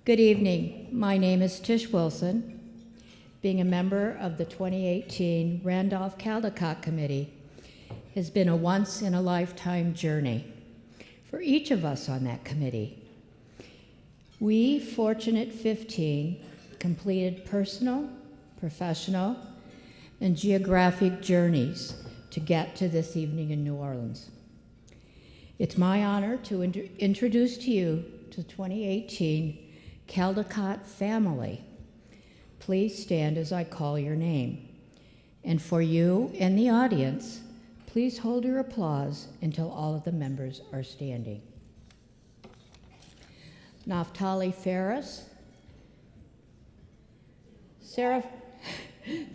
Good evening. My name is Tish Wilson. Being a member of the 2018 Randolph-Caldecott Committee has been a once-in-a-lifetime journey for each of us on that committee. We, fortunate 15, completed personal, professional, and geographic journeys to get to this evening in New Orleans. It's my honor to introduce to you the 2018 Caldecott family. Please stand as I call your name. And for you and the audience, please hold your applause until all of the members are standing. Naftali Ferris, Sarah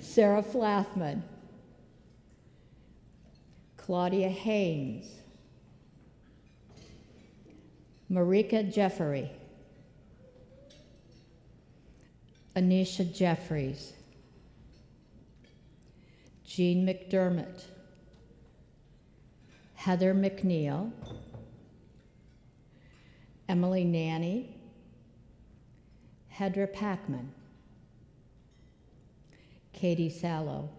Flathman, Claudia Haynes, Marika Jeffery, Anisha Jeffries, Jean McDermott, Heather McNeil, Emily Nanny, Hedra Packman, Katie Sallow,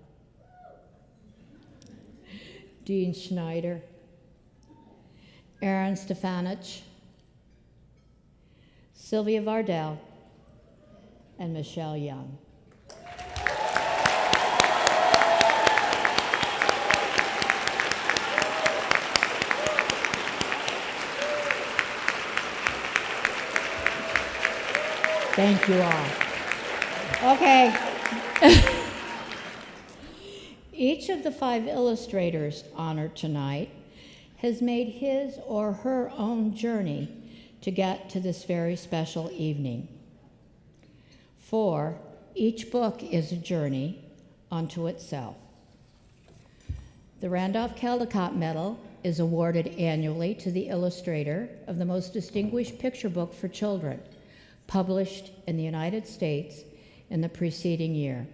Dean Schneider, Aaron Stefanich, Sylvia Vardell, and Michelle Young. Thank you all. Okay. Each of the 5 illustrators honored tonight has made his or her own journey to get to this very special evening. For each book is a journey unto itself. The Randolph-Caldecott Medal is awarded annually to the illustrator of the most distinguished picture book for children, published in the United States in the preceding year.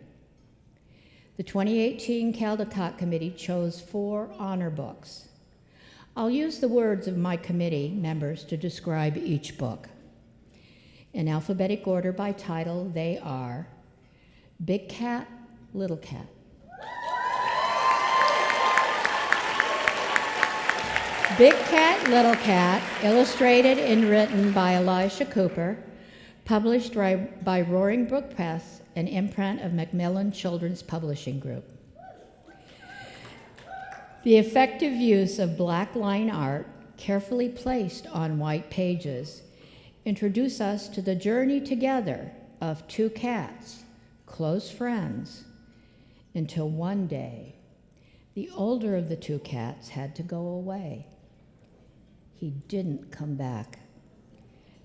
The 2018 Caldecott Committee chose 4 honor books. I'll use the words of my committee members to describe each book. In alphabetic order by title, they are Big Cat, Little Cat, Big Cat, Little Cat, illustrated and written by Elisha Cooper, published by Roaring Brook Press, an imprint of Macmillan Children's Publishing Group. The effective use of black line art, carefully placed on white pages, introduce us to the journey together of 2 cats, close friends, until one day, the older of the 2 cats had to go away. He didn't come back,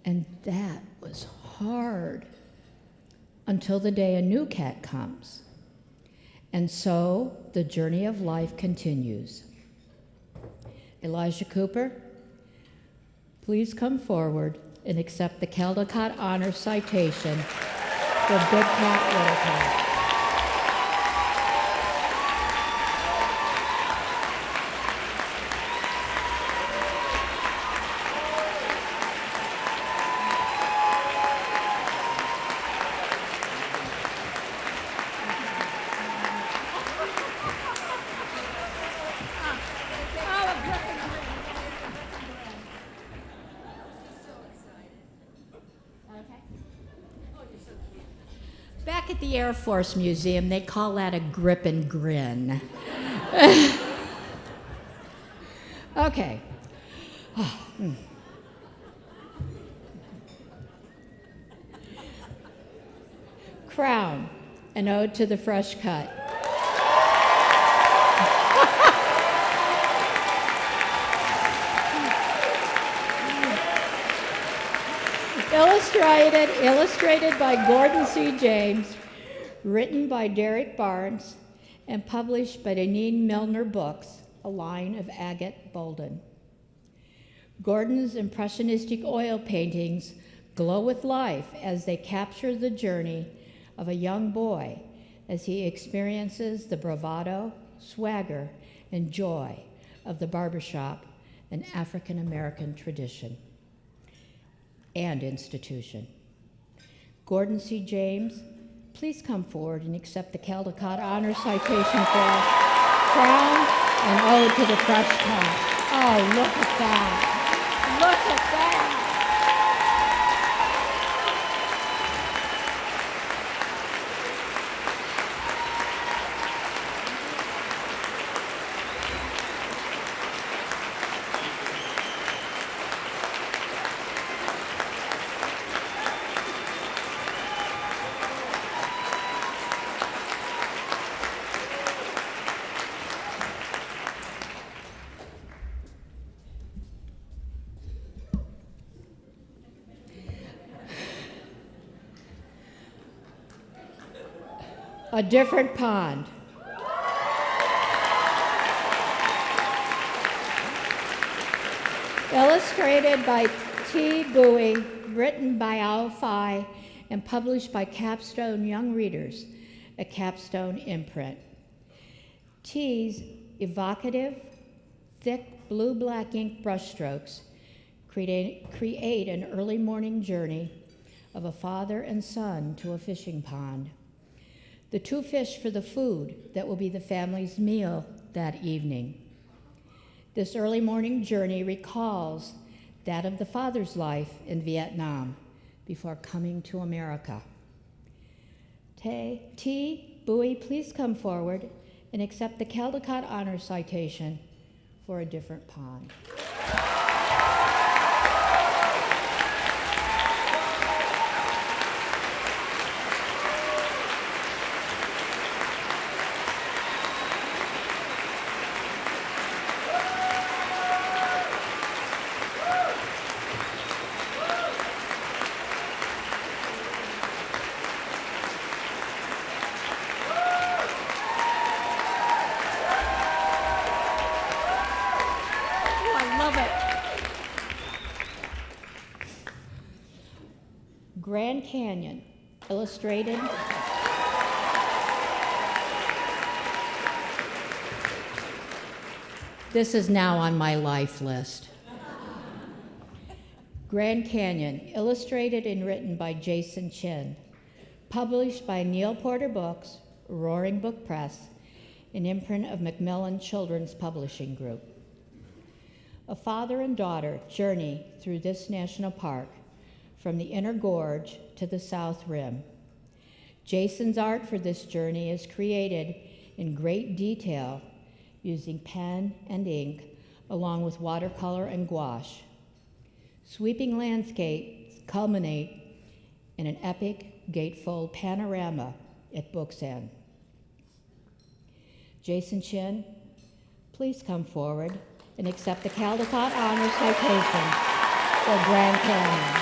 and that was hard until the day a new cat comes. And so the journey of life continues. Elisha Cooper, please come forward and accept the Caldecott Honors citation for Big Cat, Little Cat. Back at the Air Force Museum, they call that a grip and grin. Okay. Crown, an ode to the fresh cut. Illustrated by Gordon C. James, written by Derek Barnes, and published by Deneen Milner Books, a line of Agate Bolden. Gordon's impressionistic oil paintings glow with life as they capture the journey of a young boy as he experiences the bravado, swagger, and joy of the barbershop, an African American tradition and institution. Gordon C. James, please come forward and accept the Caldecott Honors citation for Crown and Ode to the Fresh Cut. Oh, look at that. Look at that. A Different Pond. Illustrated by Thi Bui, written by Phi, and published by Capstone Young Readers, a Capstone imprint. Thi's evocative, thick blue-black ink brushstrokes create an early morning journey of a father and son to a fishing pond. The two fish for the food that will be the family's meal that evening. This early morning journey recalls that of the father's life in Vietnam before coming to America. Thi Bui, please come forward and accept the Caldecott Honors citation for A Different Pond. Grand Canyon, illustrated. This is now on my life list. Grand Canyon, illustrated and written by Jason Chin, published by Neil Porter Books, Roaring Book Press, an imprint of Macmillan Children's Publishing Group. A father and daughter journey through this national park from the inner gorge to the south rim. Jason's art for this journey is created in great detail using pen and ink along with watercolor and gouache. Sweeping landscapes culminate in an epic gatefold panorama at book's end. Jason Chin, please come forward and accept the Caldecott Honors citation for Grand Canyon.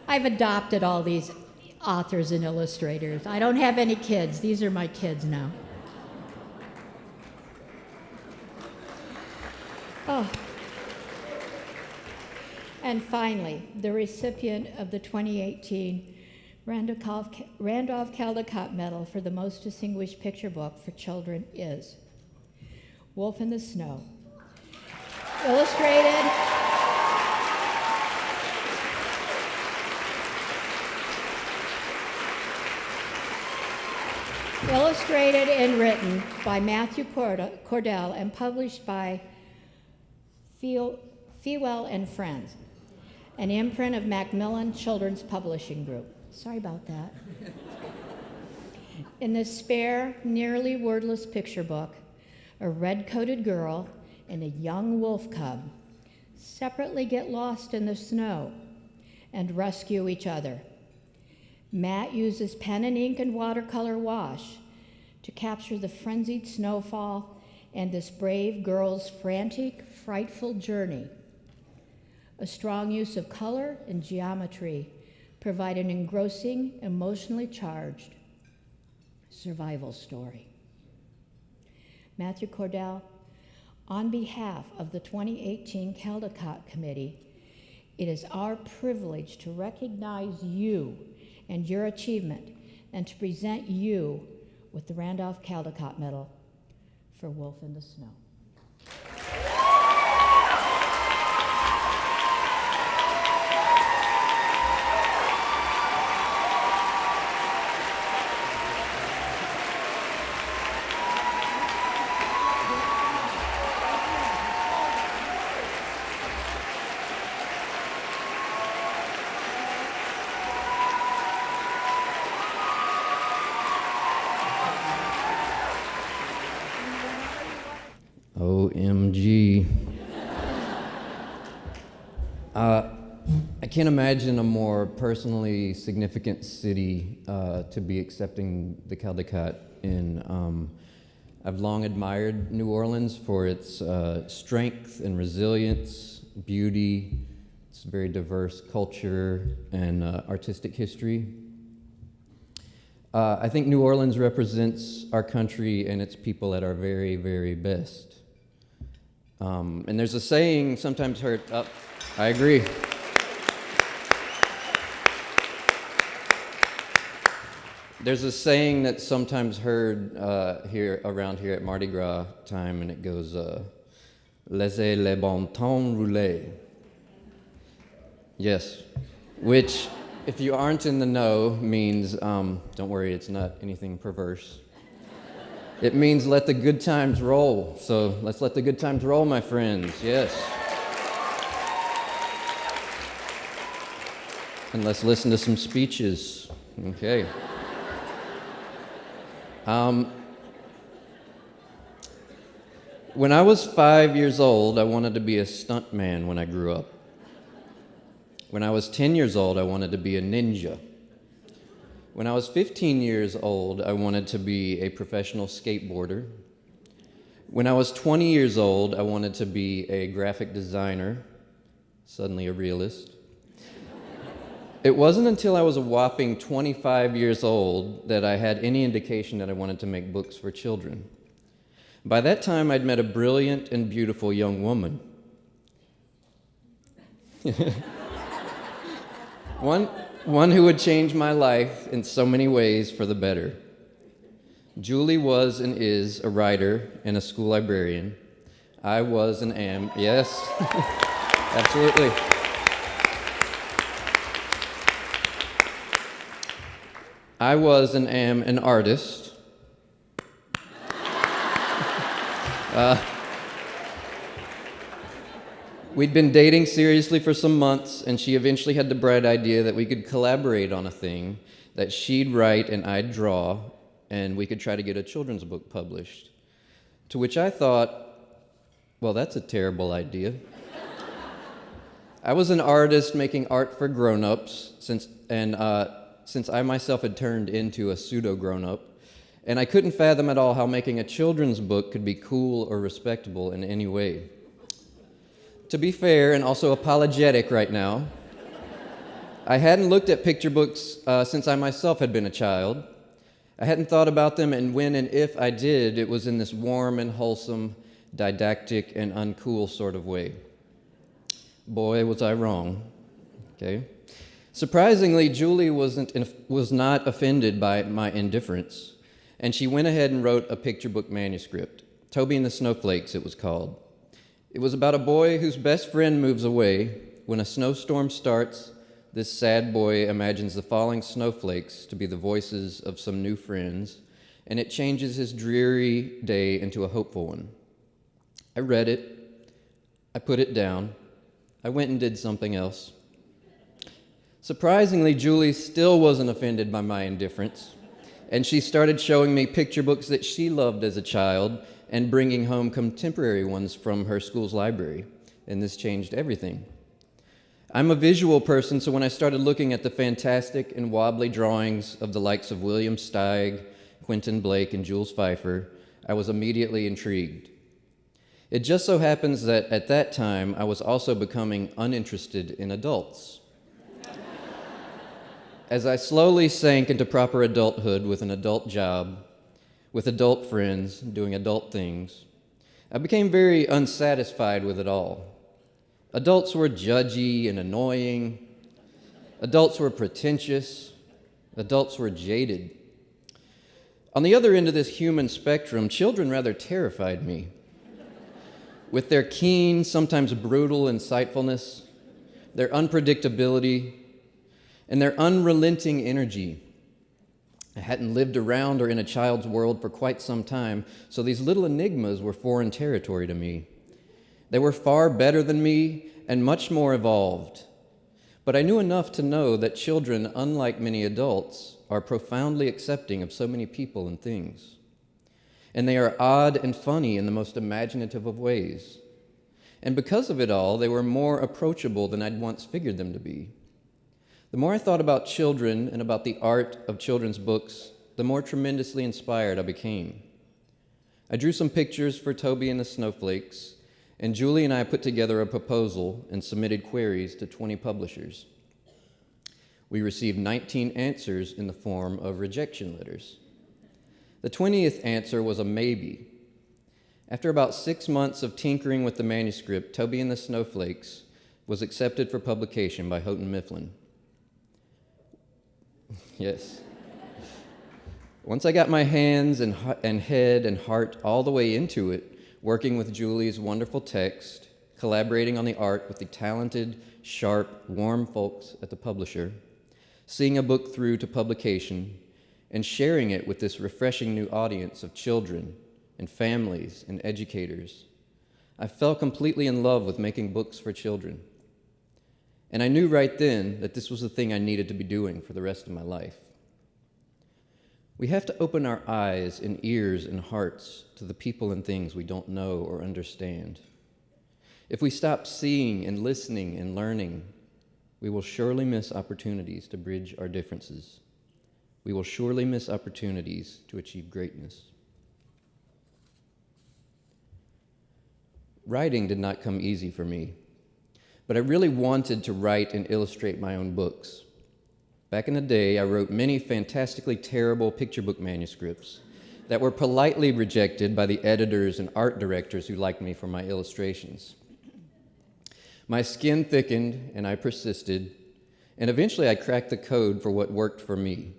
I've adopted all these authors and illustrators. I don't have any kids. These are my kids now. Oh. And finally, the recipient of the 2018 Randolph-Caldecott Medal for the most distinguished picture book for children is Wolf in the Snow. Illustrated and written by Matthew Cordell and published by Fewell and Friends, an imprint of Macmillan Children's Publishing Group. Sorry about that. In this spare, nearly wordless picture book, a red-coated girl and a young wolf cub separately get lost in the snow and rescue each other. Matt uses pen and ink and watercolor wash to capture the frenzied snowfall and this brave girl's frantic, frightful journey. A strong use of color and geometry provide an engrossing, emotionally charged survival story. Matthew Cordell, on behalf of the 2018 Caldecott Committee, it is our privilege to recognize you and your achievement and to present you with the Randolph-Caldecott Medal for Wolf in the Snow. OMG. I can't imagine a more personally significant city to be accepting the Caldecott in. I've long admired New Orleans for its strength and resilience, beauty, its very diverse culture and artistic history. I think New Orleans represents our country and its people at our very, very best. And there's a saying sometimes heard, I agree. There's a saying that's sometimes heard around here at Mardi Gras time, and it goes, laissez les bon temps rouler. Yes, which, if you aren't in the know, means, don't worry, it's not anything perverse. It means let the good times roll. So let's let the good times roll, my friends, yes. And let's listen to some speeches, okay. When I was 5 years old, I wanted to be a stuntman when I grew up. When I was 10 years old, I wanted to be a ninja. When I was 15 years old, I wanted to be a professional skateboarder. When I was 20 years old, I wanted to be a graphic designer, suddenly a realist. It wasn't until I was a whopping 25 years old that I had any indication that I wanted to make books for children. By that time, I'd met a brilliant and beautiful young woman. One who would change my life in so many ways for the better. Julie was and is a writer and a school librarian. I was and am, yes, absolutely. I was and am an artist. We'd been dating seriously for some months, and she eventually had the bright idea that we could collaborate on a thing, that she'd write and I'd draw, and we could try to get a children's book published. To which I thought, well, that's a terrible idea. I was an artist making art for grown-ups, since I myself had turned into a pseudo-grown-up, and I couldn't fathom at all how making a children's book could be cool or respectable in any way. To be fair and also apologetic right now, I hadn't looked at picture books since I myself had been a child. I hadn't thought about them, and when and if I did, it was in this warm and wholesome, didactic and uncool sort of way. Boy, was I wrong. Okay. Surprisingly, Julie was not offended by my indifference, and she went ahead and wrote a picture book manuscript. Toby and the Snowflakes, it was called. It was about a boy whose best friend moves away. When a snowstorm starts, this sad boy imagines the falling snowflakes to be the voices of some new friends, and it changes his dreary day into a hopeful one. I read it. I put it down. I went and did something else. Surprisingly, Julie still wasn't offended by my indifference, and she started showing me picture books that she loved as a child and bringing home contemporary ones from her school's library, and this changed everything. I'm a visual person, so when I started looking at the fantastic and wobbly drawings of the likes of William Steig, Quentin Blake and Jules Pfeiffer, I was immediately intrigued. It just so happens that at that time, I was also becoming uninterested in adults. As I slowly sank into proper adulthood with an adult job, with adult friends, doing adult things, I became very unsatisfied with it all. Adults were judgy and annoying. Adults were pretentious. Adults were jaded. On the other end of this human spectrum, children rather terrified me. With their keen, sometimes brutal insightfulness, their unpredictability, and their unrelenting energy. I hadn't lived around or in a child's world for quite some time, so these little enigmas were foreign territory to me. They were far better than me and much more evolved. But I knew enough to know that children, unlike many adults, are profoundly accepting of so many people and things. And they are odd and funny in the most imaginative of ways. And because of it all, they were more approachable than I'd once figured them to be. The more I thought about children and about the art of children's books, the more tremendously inspired I became. I drew some pictures for Toby and the Snowflakes, and Julie and I put together a proposal and submitted queries to 20 publishers. We received 19 answers in the form of rejection letters. The 20th answer was a maybe. After about 6 months of tinkering with the manuscript, Toby and the Snowflakes was accepted for publication by Houghton Mifflin. Yes. Once I got my hands and head and heart all the way into it, working with Julie's wonderful text, collaborating on the art with the talented, sharp, warm folks at the publisher, seeing a book through to publication, and sharing it with this refreshing new audience of children and families and educators, I fell completely in love with making books for children. And I knew right then that this was the thing I needed to be doing for the rest of my life. We have to open our eyes and ears and hearts to the people and things we don't know or understand. If we stop seeing and listening and learning, we will surely miss opportunities to bridge our differences. We will surely miss opportunities to achieve greatness. Writing did not come easy for me, but I really wanted to write and illustrate my own books. Back in the day, I wrote many fantastically terrible picture book manuscripts that were politely rejected by the editors and art directors who liked me for my illustrations. My skin thickened, and I persisted, and eventually I cracked the code for what worked for me.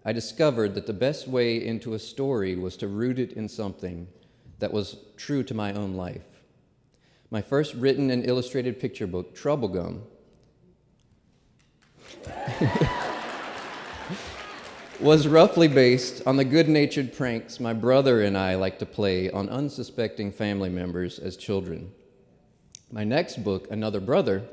I discovered that the best way into a story was to root it in something that was true to my own life. My first written and illustrated picture book, Troublegum, was roughly based on the good-natured pranks my brother and I liked to play on unsuspecting family members as children. My next book, Another Brother,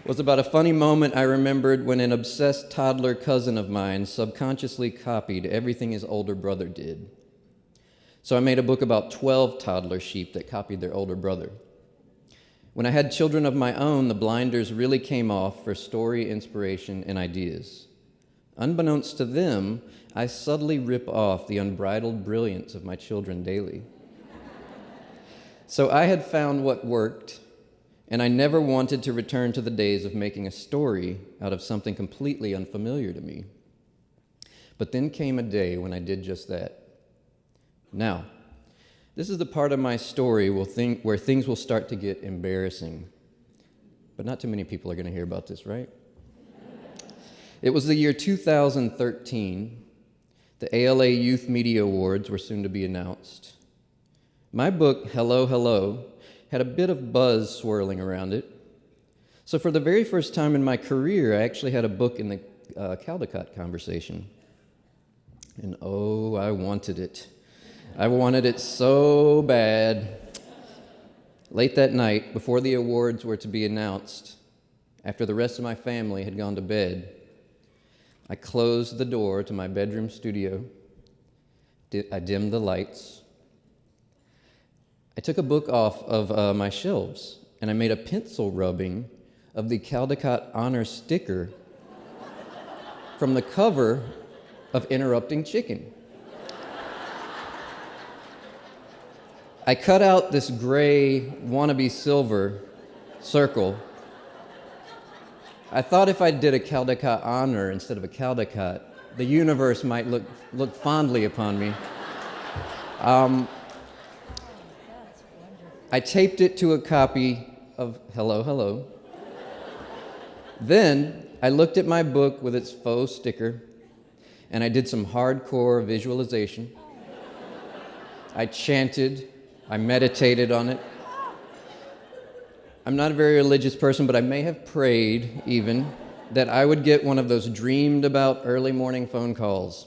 was about a funny moment I remembered when an obsessed toddler cousin of mine subconsciously copied everything his older brother did. So I made a book about 12 toddler sheep that copied their older brother. When I had children of my own, the blinders really came off for story, inspiration, and ideas. Unbeknownst to them, I subtly rip off the unbridled brilliance of my children daily. So I had found what worked, and I never wanted to return to the days of making a story out of something completely unfamiliar to me. But then came a day when I did just that. Now, this is the part of my story where things will start to get embarrassing. But not too many people are going to hear about this, right? It was the year 2013. The ALA Youth Media Awards were soon to be announced. My book, Hello, Hello, had a bit of buzz swirling around it. So for the very first time in my career, I actually had a book in the Caldecott conversation. And oh, I wanted it. I wanted it so bad. Late that night, before the awards were to be announced, after the rest of my family had gone to bed, I closed the door to my bedroom studio. I dimmed the lights. I took a book off of my shelves, and I made a pencil rubbing of the Caldecott Honors sticker from the cover of interrupting chicken. I cut out this gray wannabe silver circle. I thought if I did a Caldecott Honor instead of a Caldecott, the universe might look fondly upon me. I taped it to a copy of Hello, Hello. Then I looked at my book with its faux sticker, and I did some hardcore visualization. I chanted, I meditated on it. I'm not a very religious person, but I may have prayed even that I would get one of those dreamed about early morning phone calls.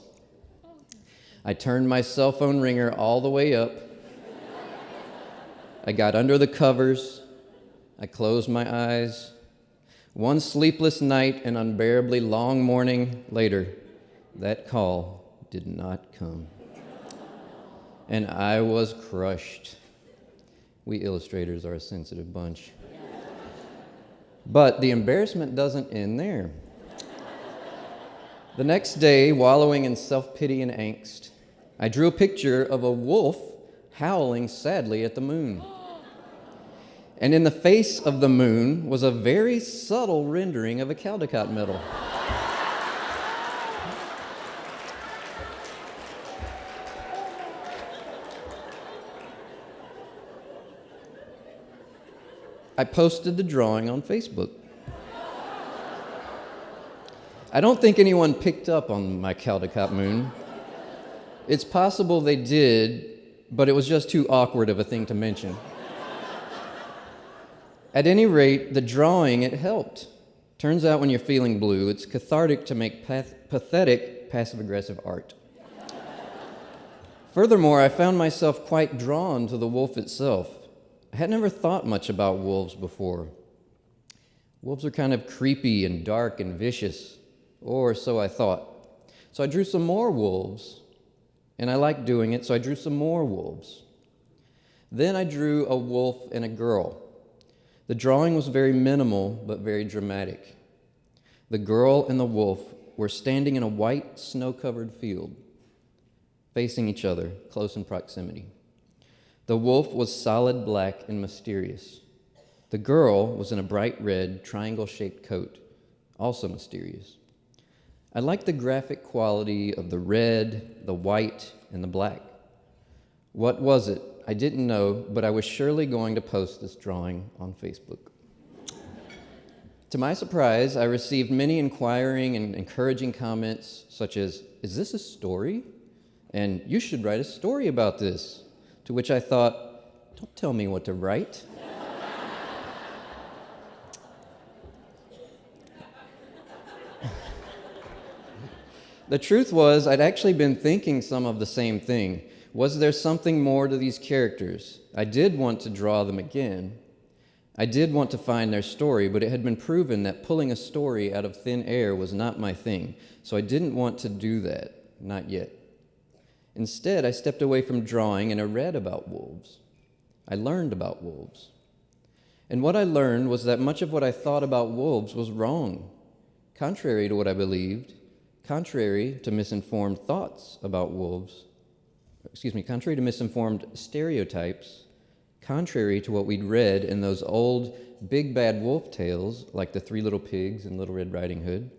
I turned my cell phone ringer all the way up. I got under the covers. I closed my eyes. One sleepless night and unbearably long morning later, that call did not come. And I was crushed. We illustrators are a sensitive bunch. But the embarrassment doesn't end there. The next day, wallowing in self-pity and angst, I drew a picture of a wolf howling sadly at the moon. And in the face of the moon was a very subtle rendering of a Caldecott Medal. I posted the drawing on Facebook. I don't think anyone picked up on my Caldecott moon. It's possible they did, but it was just too awkward of a thing to mention. At any rate, the drawing, it helped. Turns out when you're feeling blue, it's cathartic to make pathetic, passive-aggressive art. Furthermore, I found myself quite drawn to the wolf itself. I had never thought much about wolves before. Wolves are kind of creepy and dark and vicious, or so I thought. So I drew some more wolves, and I liked doing it, so I drew some more wolves. Then I drew a wolf and a girl. The drawing was very minimal, but very dramatic. The girl and the wolf were standing in a white, snow-covered field, facing each other, close in proximity. The wolf was solid black and mysterious. The girl was in a bright red, triangle-shaped coat, also mysterious. I liked the graphic quality of the red, the white, and the black. What was it? I didn't know, but I was surely going to post this drawing on Facebook. To my surprise, I received many inquiring and encouraging comments such as, "Is this a story?" And "You should write a story about this." To which I thought, don't tell me what to write. The truth was, I'd actually been thinking some of the same thing. Was there something more to these characters? I did want to draw them again. I did want to find their story, but it had been proven that pulling a story out of thin air was not my thing, so I didn't want to do that, not yet. Instead, I stepped away from drawing and I read about wolves. I learned about wolves. And what I learned was that much of what I thought about wolves was wrong, contrary to what I believed, contrary to misinformed thoughts about wolves. Contrary to misinformed stereotypes, contrary to what we'd read in those old big bad wolf tales like the Three Little Pigs and Little Red Riding Hood,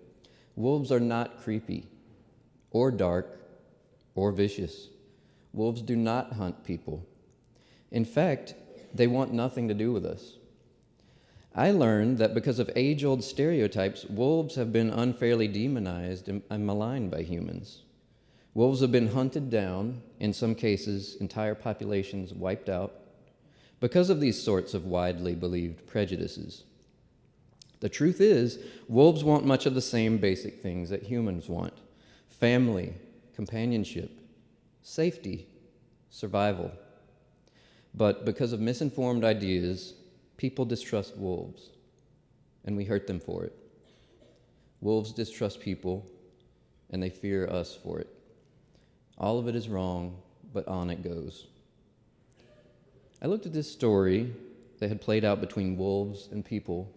wolves are not creepy or dark or vicious. Wolves do not hunt people. In fact, they want nothing to do with us. I learned that because of age-old stereotypes, wolves have been unfairly demonized and maligned by humans. Wolves have been hunted down, in some cases, entire populations wiped out, because of these sorts of widely believed prejudices. The truth is, wolves want much of the same basic things that humans want: family, companionship, safety, survival. But because of misinformed ideas, people distrust wolves, and we hurt them for it. Wolves distrust people, and they fear us for it. All of it is wrong, but on it goes. I looked at this story that had played out between wolves and people,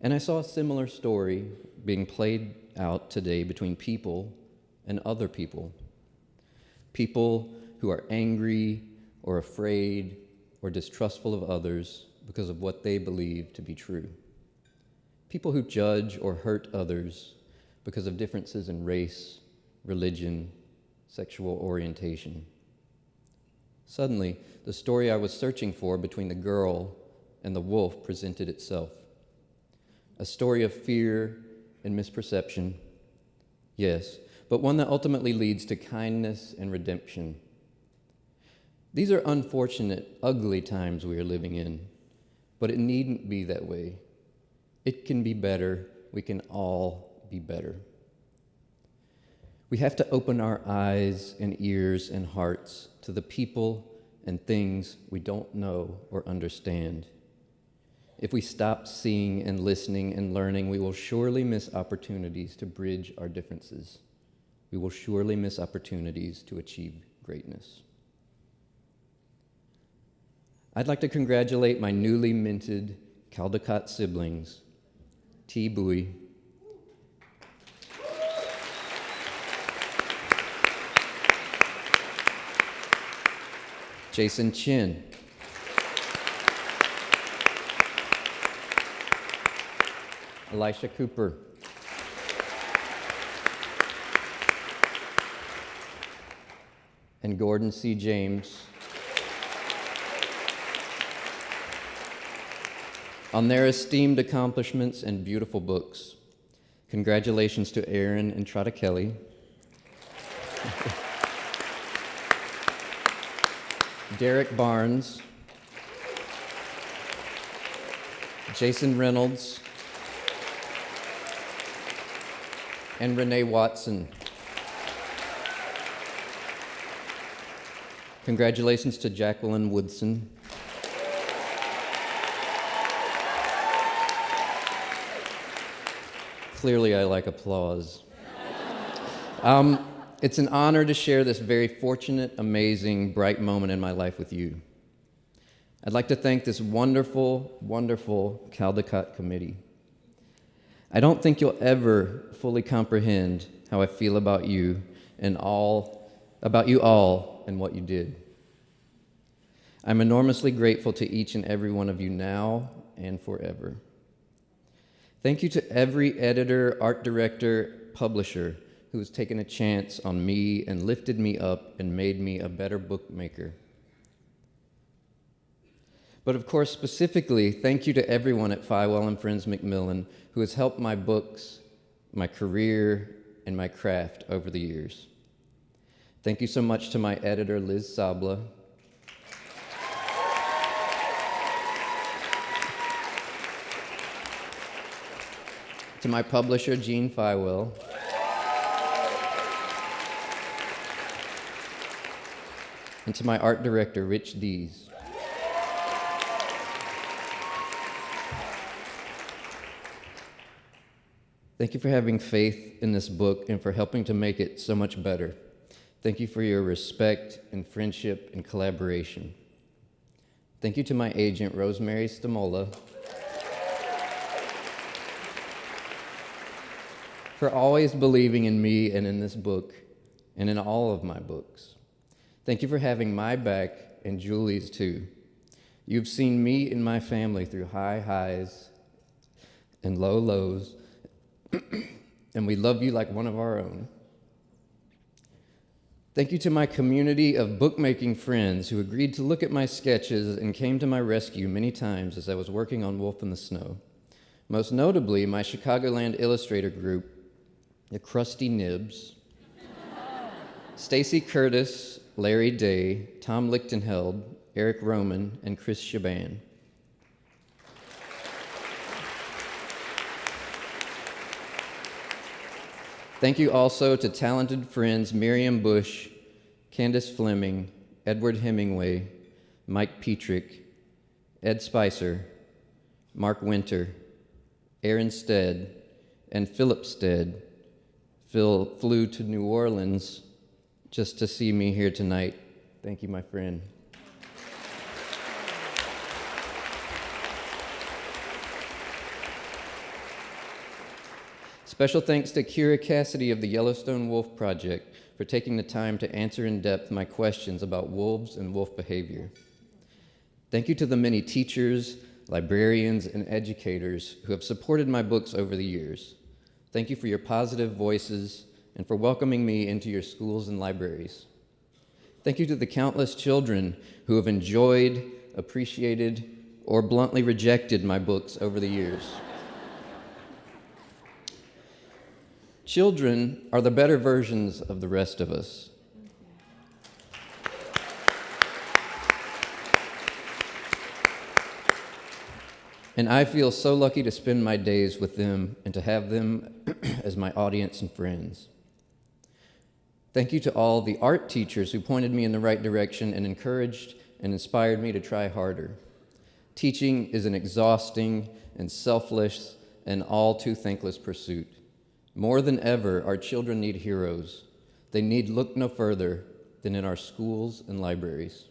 and I saw a similar story being played out today between people and other people. People who are angry or afraid or distrustful of others because of what they believe to be true. People who judge or hurt others because of differences in race, religion, sexual orientation. Suddenly, the story I was searching for between the girl and the wolf presented itself. A story of fear and misperception, yes, but one that ultimately leads to kindness and redemption. These are unfortunate, ugly times we are living in, but it needn't be that way. It can be better. We can all be better. We have to open our eyes and ears and hearts to the people and things we don't know or understand. If we stop seeing and listening and learning, we will surely miss opportunities to bridge our differences. We will surely miss opportunities to achieve greatness. I'd like to congratulate my newly minted Caldecott siblings, Thi Bui, Jason Chin, Elisha Cooper, and Gordon C. James, on their esteemed accomplishments and beautiful books. Congratulations to Aaron and Trotta Kelly, Derek Barnes, Jason Reynolds, and Renee Watson. Congratulations to Jacqueline Woodson. Clearly, I like applause. It's an honor to share this very fortunate, amazing, bright moment in my life with you. I'd like to thank this wonderful, wonderful Caldecott committee. I don't think you'll ever fully comprehend how I feel about you and about you all and what you did. I'm enormously grateful to each and every one of you now and forever. Thank you to every editor, art director, publisher who has taken a chance on me and lifted me up and made me a better bookmaker. But of course, specifically, thank you to everyone at Fywell and Friends Macmillan who has helped my books, my career, and my craft over the years. Thank you so much to my editor, Liz Sabla, to my publisher, Jean Fywell, and to my art director, Rich Dees. Thank you for having faith in this book and for helping to make it so much better. Thank you for your respect and friendship and collaboration. Thank you to my agent, Rosemary Stamola, for always believing in me and in this book and in all of my books. Thank you for having my back and Julie's too. You've seen me and my family through high highs and low lows, and we love you like one of our own. Thank you to my community of bookmaking friends who agreed to look at my sketches and came to my rescue many times as I was working on Wolf in the Snow. Most notably, my Chicagoland illustrator group, the Krusty Nibs, Stacy Curtis, Larry Day, Tom Lichtenheld, Eric Roman, and Chris Shaban. Thank you also to talented friends Miriam Bush, Candace Fleming, Edward Hemingway, Mike Petrick, Ed Spicer, Mark Winter, Aaron Stead, and Philip Stead. Phil flew to New Orleans just to see me here tonight. Thank you, my friend. Special thanks to Kira Cassidy of the Yellowstone Wolf Project for taking the time to answer in depth my questions about wolves and wolf behavior. Thank you to the many teachers, librarians, and educators who have supported my books over the years. Thank you for your positive voices and for welcoming me into your schools and libraries. Thank you to the countless children who have enjoyed, appreciated, or bluntly rejected my books over the years. Children are the better versions of the rest of us. And I feel so lucky to spend my days with them and to have them as my audience and friends. Thank you to all the art teachers who pointed me in the right direction and encouraged and inspired me to try harder. Teaching is an exhausting and selfless and all too thankless pursuit. More than ever, our children need heroes. They need look no further than in our schools and libraries.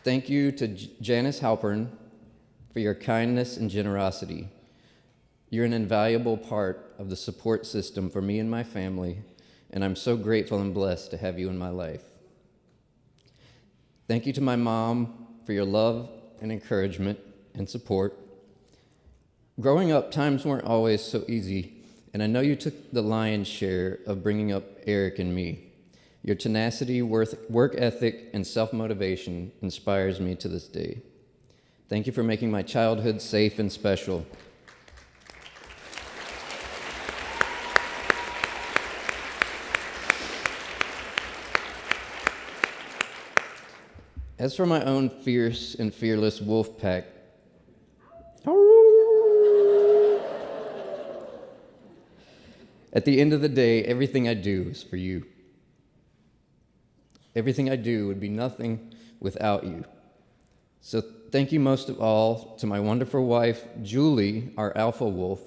Thank you to Janice Halpern for your kindness and generosity. You're an invaluable part of the support system for me and my family, and I'm so grateful and blessed to have you in my life. Thank you to my mom for your love and encouragement and support. Growing up, times weren't always so easy, and I know you took the lion's share of bringing up Eric and me. Your tenacity, work ethic, and self-motivation inspires me to this day. Thank you for making my childhood safe and special. As for my own fierce and fearless wolf pack, at the end of the day, everything I do is for you. Everything I do would be nothing without you. So thank you most of all to my wonderful wife, Julie, our alpha wolf.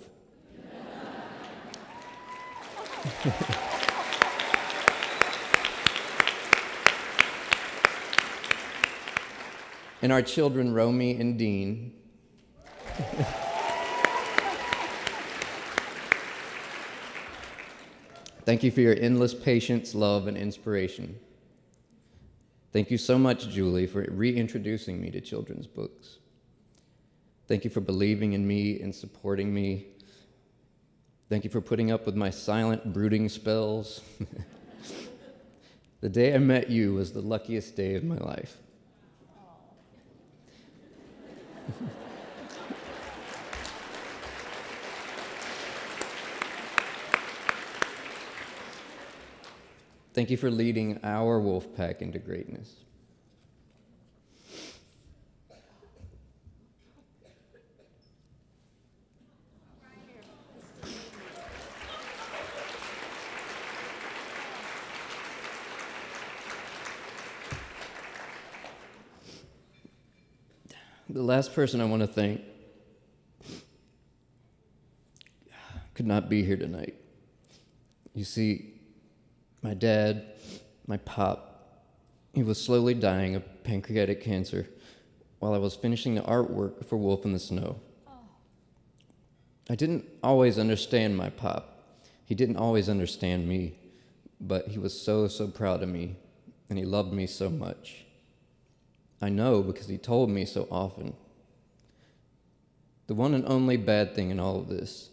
And our children, Romy and Dean. Thank you for your endless patience, love, and inspiration. Thank you so much, Julie, for reintroducing me to children's books. Thank you for believing in me and supporting me. Thank you for putting up with my silent brooding spells. The day I met you was the luckiest day of my life. Thank you for leading our wolf pack into greatness. The last person I want to thank could not be here tonight. You see, my dad, my pop, he was slowly dying of pancreatic cancer while I was finishing the artwork for Wolf in the Snow. I didn't always understand my pop. He didn't always understand me, but he was so proud of me, and he loved me so much. I know because he told me so often. The one and only bad thing in all of this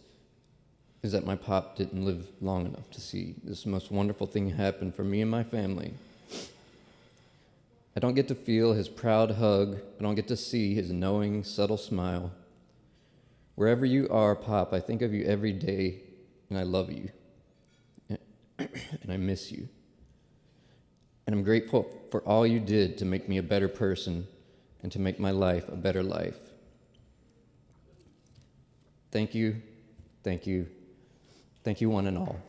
is that my pop didn't live long enough to see this most wonderful thing happen for me and my family. I don't get to feel his proud hug. I don't get to see his knowing, subtle smile. Wherever you are, Pop, I think of you every day, and I love you, and I miss you. And I'm grateful for all you did to make me a better person and to make my life a better life. Thank you, thank you, thank you one and all.